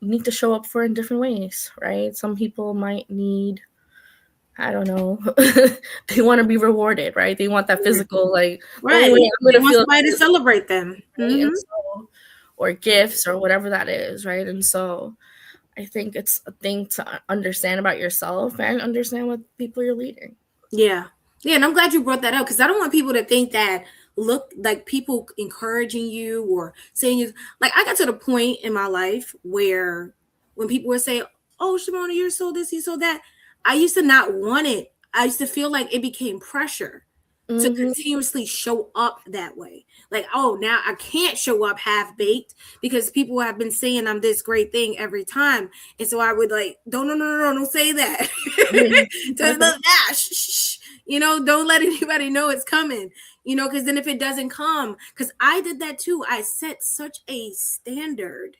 you need to show up for in different ways, right? Some people might need, I don't know, they want to be rewarded, right? They want that Yeah. physical, like, oh, Right. wait, I'm They going to want feel somebody to good, celebrate them. right? Mm-hmm. And so, or gifts or whatever that is, right? And so I think it's a thing to understand about yourself and understand what people you're leading. Yeah. Yeah, and I'm glad you brought that up because I don't want people to think that look like people encouraging you or saying you like I got to the point in my life where when people would say, "Oh, Shimona, you're so this, you so that," I used to not want it. I used to feel like it became pressure to Mm-hmm. continuously show up that way. Like, oh, now I can't show up half baked because people have been saying I'm this great thing every time. And so I would like, don't, no, no, no, no, don't say that. Don't let anybody know it's coming, because then if it doesn't come, because I did that too, I set such a standard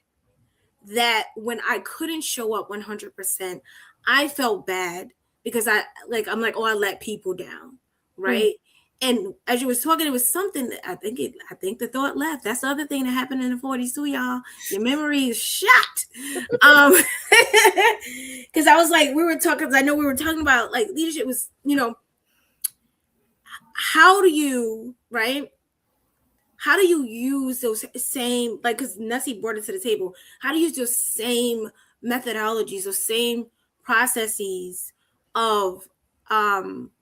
that when I couldn't show up 100%, I felt bad because I'm like, oh, I let people down, right? And as you was talking, it was something that I think the thought left. That's the other thing that happened in the 40s too, y'all. Your memory is shot. Um, because I was like, we were talking. Cause I know we were talking about like leadership was, how do you right? How do you use those same like because Nessie brought it to the table, how do you use those same methodologies, those same processes of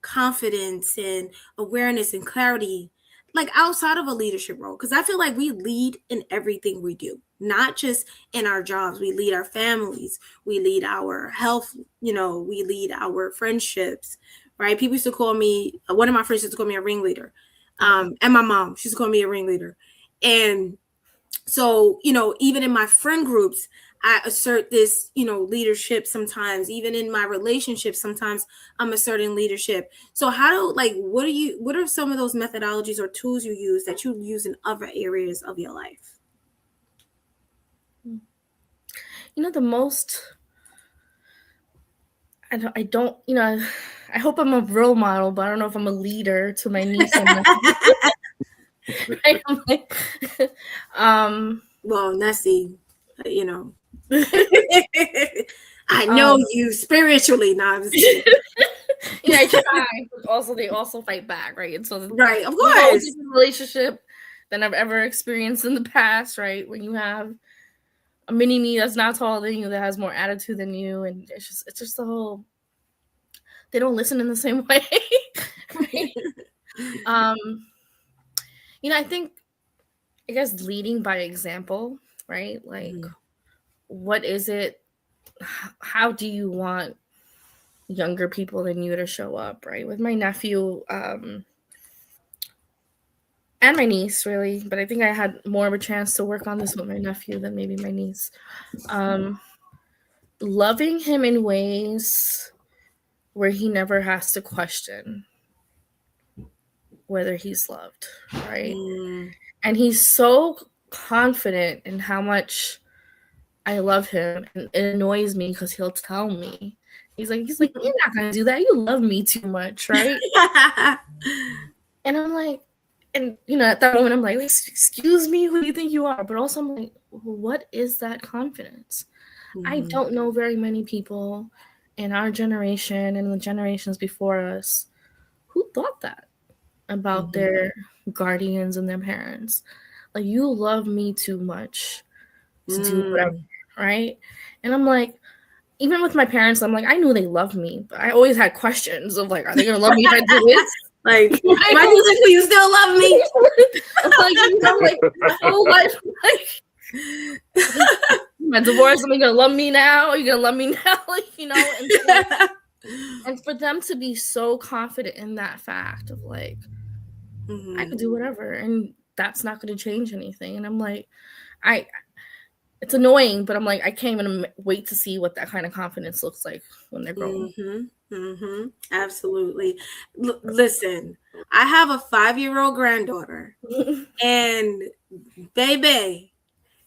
confidence and awareness and clarity like outside of a leadership role? Because I feel like we lead in everything we do, not just in our jobs. We lead our families, we lead our health, we lead our friendships, right? People used to call me, one of my friends used to call me a ringleader, and my mom, she's called me a ringleader. And so, even in my friend groups, I assert this, leadership sometimes, even in my relationships, sometimes I'm asserting leadership. So what are some of those methodologies or tools you use that you use in other areas of your life? The most, I don't, I hope I'm a role model, but I don't know if I'm a leader to my niece and nephew. Right? I'm like, um, Well, Nessie, you know, I know um, you spiritually. No, I'm just kidding. I try, but also they also fight back, right? And so Right, of a whole course. different relationship than I've ever experienced in the past, right? When you have a mini me that's not taller than you, that has more attitude than you, and it's just the whole, they don't listen in the same way. Right? Um, I think, I guess, leading by example, right? Like, Mhm. what is it? How do you want younger people than you to show up, right? With my nephew, and my niece, really, but I think I had more of a chance to work on this with my nephew than maybe my niece. Um, Loving him in ways where he never has to question whether he's loved, right? Mm. And he's so confident in how much I love him, and it annoys me because he'll tell me. He's like, you're not gonna do that. You love me too much, right? And I'm like, and at that moment I'm like, excuse me, who do you think you are? But also I'm like, what is that confidence? I Mhm. don't know very many people in our generation and the generations before us who thought that about Mhm. their guardians and their parents. Like, you love me too much to do whatever, right? And I'm like, even with my parents, I'm like, I knew they loved me, but I always had questions of like, are they gonna love me if I do this? Like, why do you think you still love me? Like, you know, like my whole life, like my divorce, am I gonna love me now? Are you gonna love me now? Like, you know, and so, and for them to be so confident in that fact of like, I could do whatever, and that's not gonna change anything. And I'm like, it's annoying, but I'm like, I can't even wait to see what that kind of confidence looks like when they're grown. Absolutely. Listen, I have a 5-year-old granddaughter, and baby,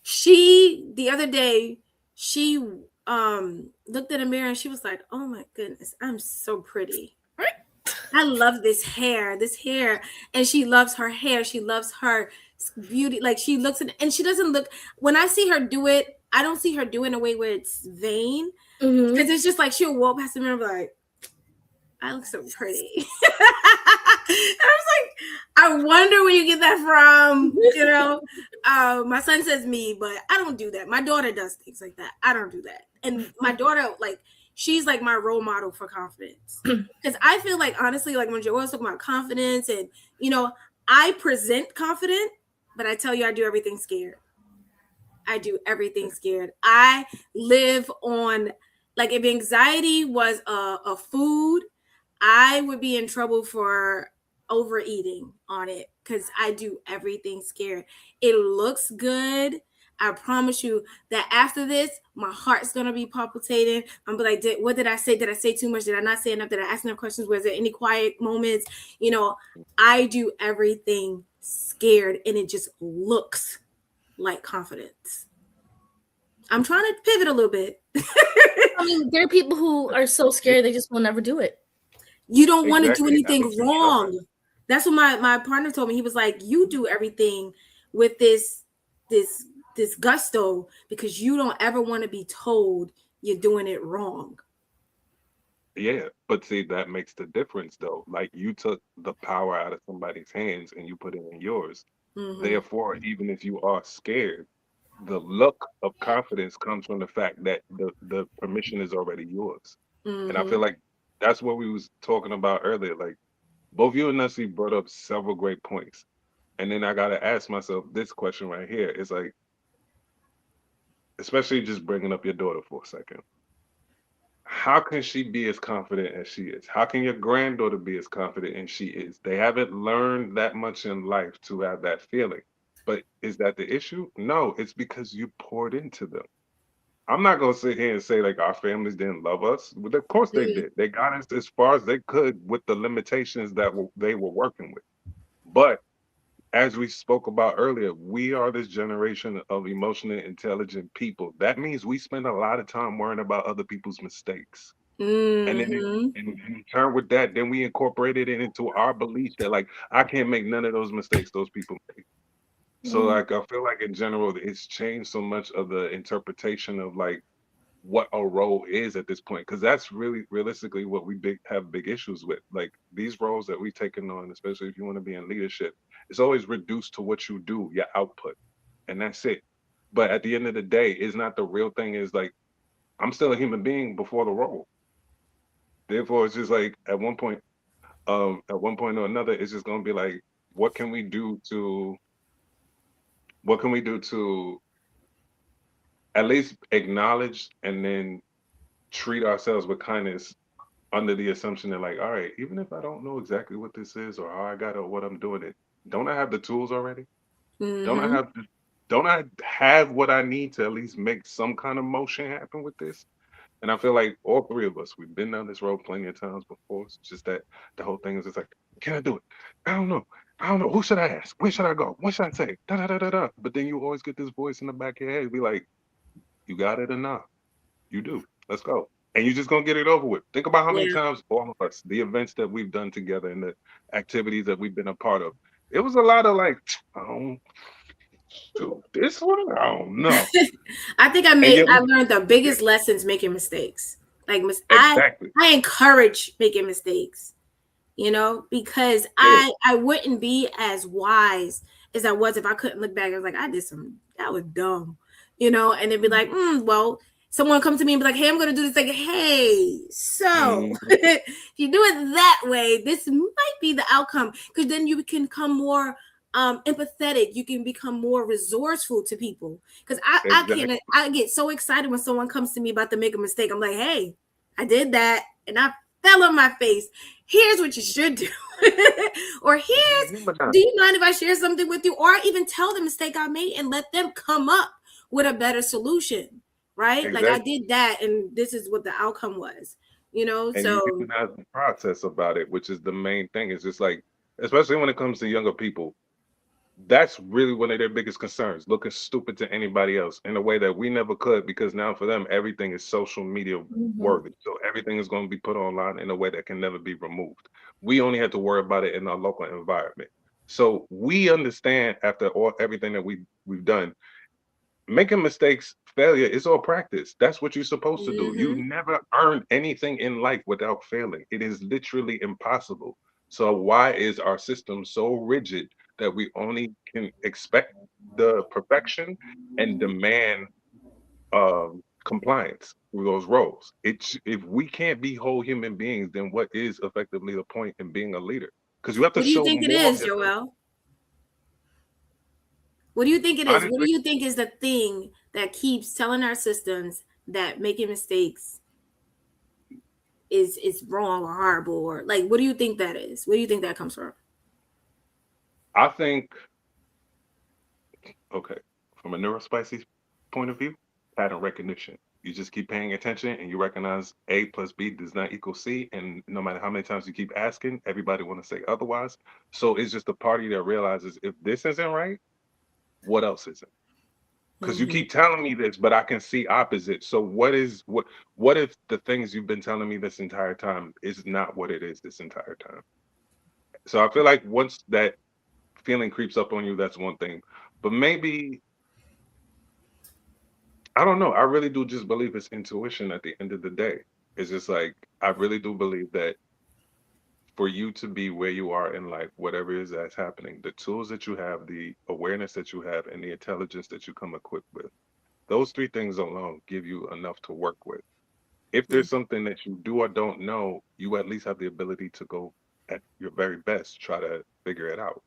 the other day, she looked in the mirror and she was like, "Oh my goodness, I'm so pretty. I love this hair, and she loves her hair. She loves her beauty. Like she looks at, and she doesn't look. When I see her do it, I don't see her do it in a way where it's vain, because it's just like she'll walk past the mirror and be like, I look so pretty. I was like, I wonder where you get that from. You know, my son says me, but I don't do that. My daughter does things like that. I don't do that. And my daughter, like, she's like my role model for confidence. Because I feel like, honestly, like when Joelle's talking about confidence, and, you know, I present confident, but I tell you, I do everything scared. I do everything scared. I live on, like, if anxiety was a food, I would be in trouble for overeating on it, because I do everything scared. It looks good. I promise you that after this, my heart's gonna be palpitating. I'm be like, what did I say? Did I say too much? Did I not say enough? Did I ask enough questions? Was there any quiet moments? You know, I do everything scared, and it just looks like confidence. I'm trying to pivot a little bit. I mean, there are people who are so scared they just will never do it. You don't want to do anything wrong. That's what my partner told me. He was like, you do everything with this gusto because you don't ever want to be told you're doing it wrong. Yeah, but see, that makes the difference though. Like you took the power out of somebody's hands and you put it in yours. Therefore, even if you are scared, the look of confidence comes from the fact that the permission is already yours. And I feel like that's what we was talking about earlier. Like both you and Nessie brought up several great points. And then I gotta ask myself this question right here. It's like, especially just bringing up your daughter for a second. How can she be as confident as she is? How can your granddaughter be as confident as she is? They haven't learned that much in life to have that feeling. But is that the issue? No, it's because you poured into them. I'm not gonna sit here and say like our families didn't love us. But of course they did. They got us as far as they could with the limitations that they were working with. But as we spoke about earlier, we are this generation of emotionally intelligent people. That means we spend a lot of time worrying about other people's mistakes. And then in turn with that, then we incorporated it into our belief that like I can't make none of those mistakes those people make. So like I feel like in general, it's changed so much of the interpretation of like what a role is at this point, because that's really realistically what we have big issues with. Like these roles that we've taken on, especially if you want to be in leadership, it's always reduced to what you do, your output, and that's it. But at the end of the day, it's not the real thing. Is like I'm still a human being before the role. Therefore, it's just like at one point or another, it's just gonna be like, what can we do to what can we do to at least acknowledge and then treat ourselves with kindness under the assumption that like, all right, even if I don't know exactly what this is or how I got or what I'm doing it, don't I have the tools already? Don't I have don't I have what I need to at least make some kind of motion happen with this? And I feel like all three of us, we've been down this road plenty of times before. It's just that the whole thing is just like, can I do it? I don't know. I don't know. Who should I ask? Where should I go? What should I say? Da da da da da. But then you always get this voice in the back of your head, be like, you got it or not? You do. Let's go. And you're just gonna get it over with. Think about how many times all of us, the events that we've done together and the activities that we've been a part of. It was a lot of like, I don't do this one. I don't know. I think And yet I learned the biggest lessons making mistakes. Like exactly. I encourage making mistakes, you know, because Yeah. I wouldn't be as wise as I was if I couldn't look back. I was like, I did that was dumb. and they'd be like, well, someone come to me and be like, hey, I'm going to do this. Like, hey, so Mhm. if you do it that way, this might be the outcome. Because then you can become more empathetic. You can become more resourceful to people. Because Exactly. I get so excited when someone comes to me about to make a mistake. I'm like, hey, I did that and I fell on my face. Here's what you should do. Or here's, Remember that. do you mind if I share something with you? Or even tell the mistake I made and let them come up with a better solution, right? Like I Exactly. did that and this is what the outcome was, And you so recognize the process about it, which is the main thing. It's just like, especially when it comes to younger people, that's really one of their biggest concerns, looking stupid to anybody else in a way that we never could, because now for them everything is social media Mm-hmm. worthy. So everything is going to be put online in a way that can never be removed. We only have to worry about it in our local environment. So we understand after all everything that we've done, making mistakes, failure is all practice. That's what you're supposed to do. You mm-hmm. never earned anything in life without failing. It is literally impossible. So why is our system so rigid that we only can expect the perfection and demand compliance through those roles? It's, if we can't be whole human beings, then what is effectively the point in being a leader? Because you have to What do you show think it more of is, yourself. Joel? What do you think it is? What do Honestly, you think is the thing that keeps telling our systems that making mistakes is wrong or horrible, or like what do you think that is? What do you think that comes from? I think, okay, from a neurospicy point of view, pattern recognition. You just keep paying attention and you recognize A plus B does not equal C. And no matter how many times you keep asking, everybody want to say otherwise. So it's just a party that realizes if this isn't right, what else isn't? Because you Mm-hmm. keep telling me this, but I can see opposite. So what if the things you've been telling me this entire time is not what it is this entire time? So I feel like once that feeling creeps up on you, that's one thing. But maybe, I don't know. I really do just believe it's intuition at the end of the day. It's just like, I really do believe that for you to be where you are in life, whatever it is that's happening, the tools that you have, the awareness that you have, and the intelligence that you come equipped with, those three things alone give you enough to work with. If Yeah. there's something that you do or don't know, you at least have the ability to go at your very best, try to figure it out.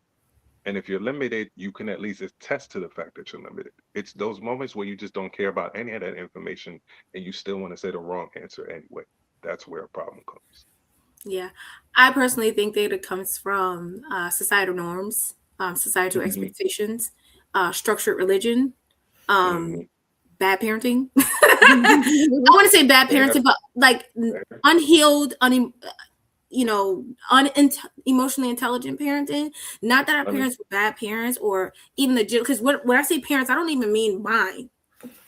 And if you're limited, you can at least attest to the fact that you're limited. It's those moments where you just don't care about any of that information and you still want to say the wrong answer anyway. That's where a problem comes. Yeah, I personally think that it comes from societal norms, societal Hmm. expectations, structured religion, um, Hmm. bad parenting. I want to say bad Fair, parenting, but like fair. unhealed, you know, emotionally intelligent parenting. Not that our parents were bad parents or even the because when I say parents, I don't even mean mine.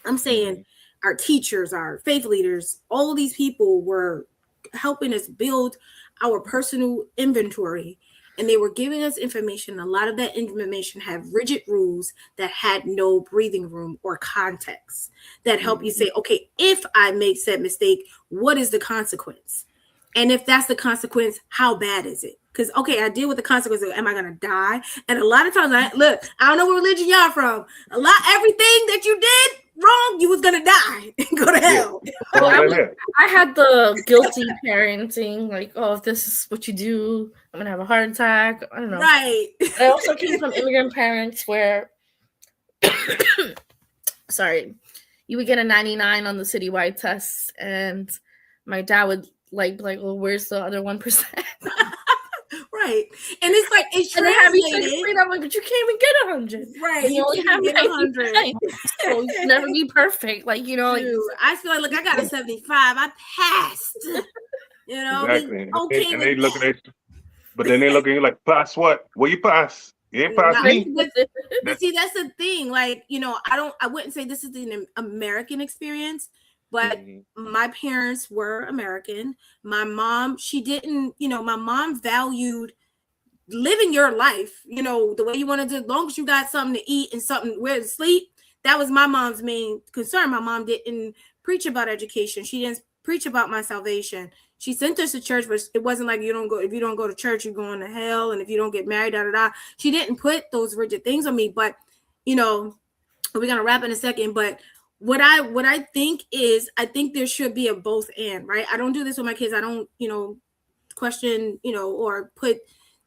I'm saying Mm-hmm. our teachers, our faith leaders, all of these people were helping us build our personal inventory, and they were giving us information. A lot of that information had rigid rules that had no breathing room or context that help you Hmm. say, okay, if I make said mistake, what is the consequence? And if that's the consequence, how bad is it? Because okay, I deal with the consequences. Am I gonna die? And a lot of times, I don't know what religion y'all from. Everything that you did wrong, you was gonna die and go to Yeah. hell. Well, Same here. I had the guilty parenting, like, oh, if this is what you do, I'm gonna have a heart attack. I don't know. Right. I also came from immigrant parents where, sorry, you would get a 99 on the citywide tests, and my dad would like be like, well, where's the other 1%? Right. And it's like it's And they have you take a translated. grade. I'm like, but you can't even get 100. Right. And you You only can't have even get 100. 99. So you can never be perfect. Like, like Dude, I feel like, look, I got a 75. I passed. We Exactly. okay And with they look at it, but then they look at you like, pass what? Well, you pass. You ain't pass that. me. But That, see, that's the thing. Like, I wouldn't say this is an American experience, but mhm, my parents were American. My mom, she didn't, my mom valued living your life, the way you wanted to, as long as you got something to eat and something where to sleep. That was my mom's main concern. My mom didn't preach about education. She didn't preach about my salvation. She sent us to church, but it wasn't like if you don't go to church, you're going to hell. And if you don't get married, da da da. She didn't put those rigid things on me. But, we're gonna wrap in a second. But what I think is, I think there should be a both and, right? I don't do this with my kids. I don't, question, or put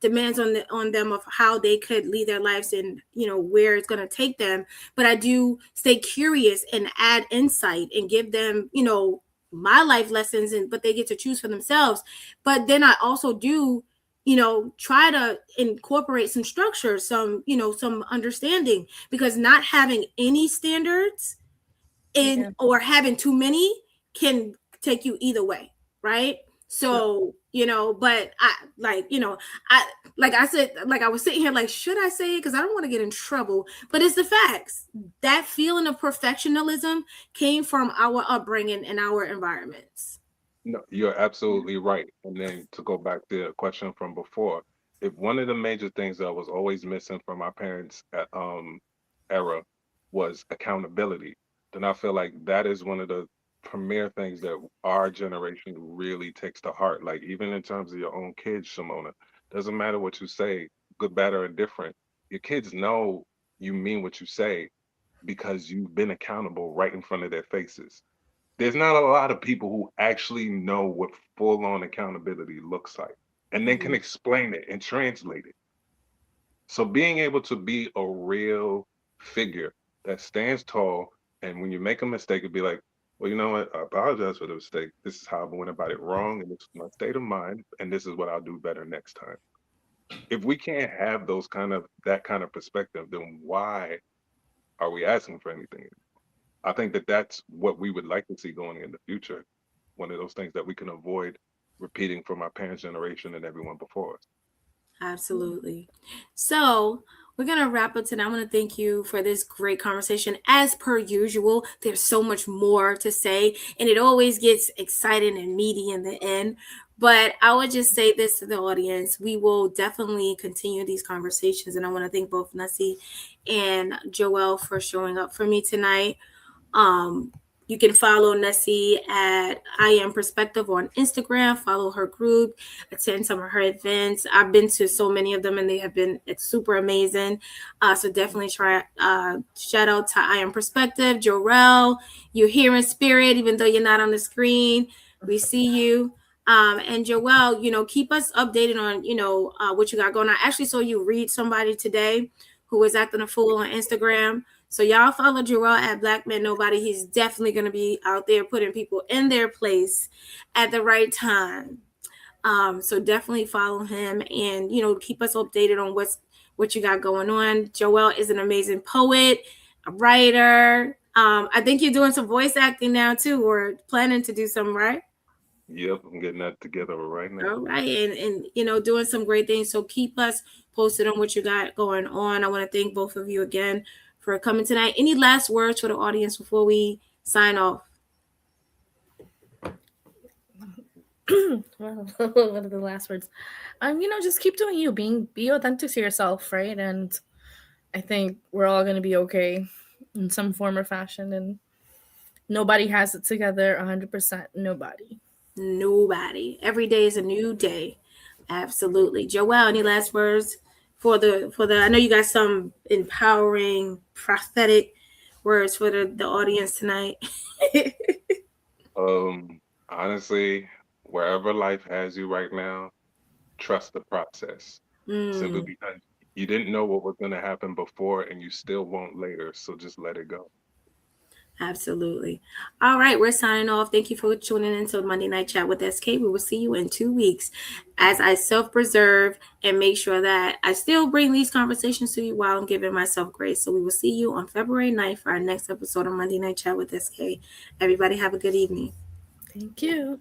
demands on them of how they could lead their lives and where it's going to take them. But I do stay curious and add insight and give them my life lessons, and but they get to choose for themselves. But then I also do try to incorporate some structure, some understanding, because not having any standards in Yeah. or having too many can take you either way, right? So but I like I said, like I was sitting here like, should I say it, because I don't want to get in trouble, but it's the facts. That feeling of perfectionism came from our upbringing and our environments. No, you're absolutely right. And then to go back to the question from before, if one of the major things that was always missing from my parents' era was accountability, then I feel like that is one of the premier things that our generation really takes to heart. Like even in terms of your own kids, Shimona, doesn't matter what you say, good, bad, or indifferent. Your kids know you mean what you say because you've been accountable right in front of their faces. There's not a lot of people who actually know what full on accountability looks like and then can Mhm. explain it and translate it. So being able to be a real figure that stands tall, and when you make a mistake, it'd be like, well, you know what? I apologize for the mistake. This is how I went about it wrong, and this is my state of mind, and this is what I'll do better next time. If we can't have that kind of perspective, then why are we asking for anything? I think that that's what we would like to see going in the future. One of those things that we can avoid repeating from our parents' generation and everyone before us. Absolutely. So we're gonna wrap up tonight. I want to thank you for this great conversation. As per usual, there's so much more to say, and it always gets exciting and meaty in the end. But I would just say this to the audience: we will definitely continue these conversations, and I want to thank both Nessie and Joelle for showing up for me tonight. Um, you can follow Nessie at I Am Perspective on Instagram. Follow her group, attend some of her events. I've been to so many of them, and they have been super amazing. So definitely try. Shout out to I Am Perspective, Jorel. You're here in spirit, even though you're not on the screen. We see you. And Joelle, keep us updated on what you got going on. I actually saw you read somebody today who was acting a fool on Instagram. So y'all follow Jarrell at Black Men Nobody. He's definitely going to be out there putting people in their place at the right time. So definitely follow him, and keep us updated on what you got going on. Joel is an amazing poet, a writer. I think you're doing some voice acting now too, or planning to do some, right? Yep, I'm getting that together right now. All right, and doing some great things. So keep us posted on what you got going on. I want to thank both of you again for coming tonight. Any last words for the audience before we sign off? Well, what are the last words? Just keep doing you, be authentic to yourself, right? And I think we're all gonna be okay in some form or fashion, and nobody has it together 100%. Nobody. Nobody. Every day is a new day. Absolutely. Joelle, any last words for the I know you got some empowering prophetic words for the audience tonight. Honestly, wherever life has you right now, trust the process. Simply Mm. because you didn't know what was going to happen before and you still won't later. So just let it go. Absolutely. All right, we're signing off. Thank you for tuning in to Monday Night Chat with SK. We will see you in 2 weeks as I self preserve and make sure that I still bring these conversations to you while I'm giving myself grace. So we will see you on February 9th for our next episode of Monday Night Chat with SK. Everybody have a good evening. Thank you.